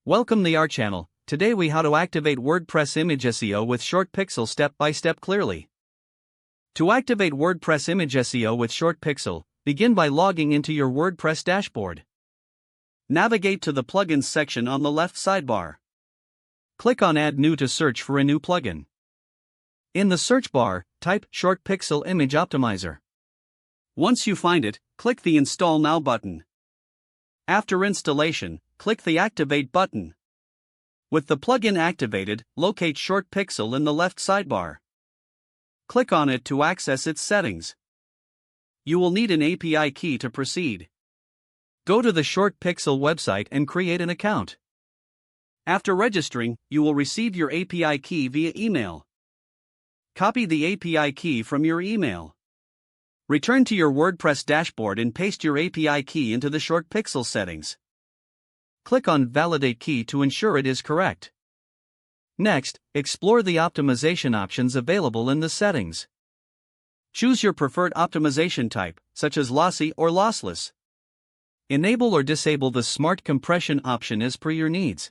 Welcome to our channel. Today we how to activate WordPress image SEO with ShortPixel step by step clearly. To activate WordPress image SEO with ShortPixel, begin by logging into your WordPress dashboard. Navigate to the Plugins section on the left sidebar. Click on Add New to search for a new plugin. In the search bar, type ShortPixel Image Optimizer. Once you find it, click the Install Now button. After installation, click the Activate button. With the plugin activated, locate ShortPixel in the left sidebar. Click on it to access its settings. You will need an API key to proceed. Go to the ShortPixel website and create an account. After registering, you will receive your API key via email. Copy the API key from your email. Return to your WordPress dashboard and paste your API key into the ShortPixel settings. Click on Validate Key to ensure it is correct. Next, explore the optimization options available in the settings. Choose your preferred optimization type, such as lossy or lossless. Enable or disable the Smart Compression option as per your needs.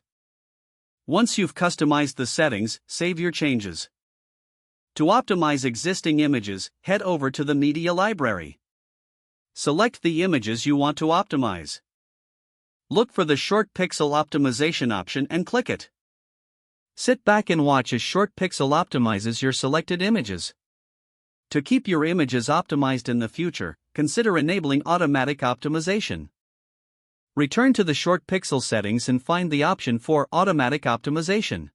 Once you've customized the settings, save your changes. To optimize existing images, head over to the Media Library. Select the images you want to optimize. Look for the ShortPixel optimization option and click it. Sit back and watch as ShortPixel optimizes your selected images. To keep your images optimized in the future, consider enabling automatic optimization. Return to the ShortPixel settings and find the option for Automatic Optimization.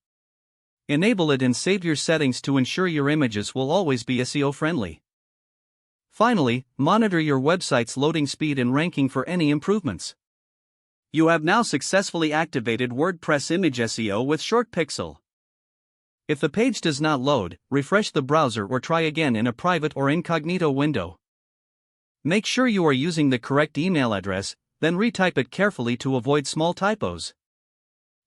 Enable it and save your settings to ensure your images will always be SEO friendly. Finally, monitor your website's loading speed and ranking for any improvements. You have now successfully activated WordPress image SEO with ShortPixel. If the page does not load, refresh the browser or try again in a private or incognito window. Make sure you are using the correct email address, then retype it carefully to avoid small typos.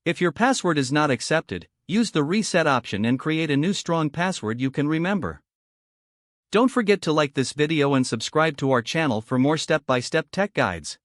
If your password is not accepted, use the reset option and create a new strong password you can remember. Don't forget to like this video and subscribe to our channel for more step-by-step tech guides.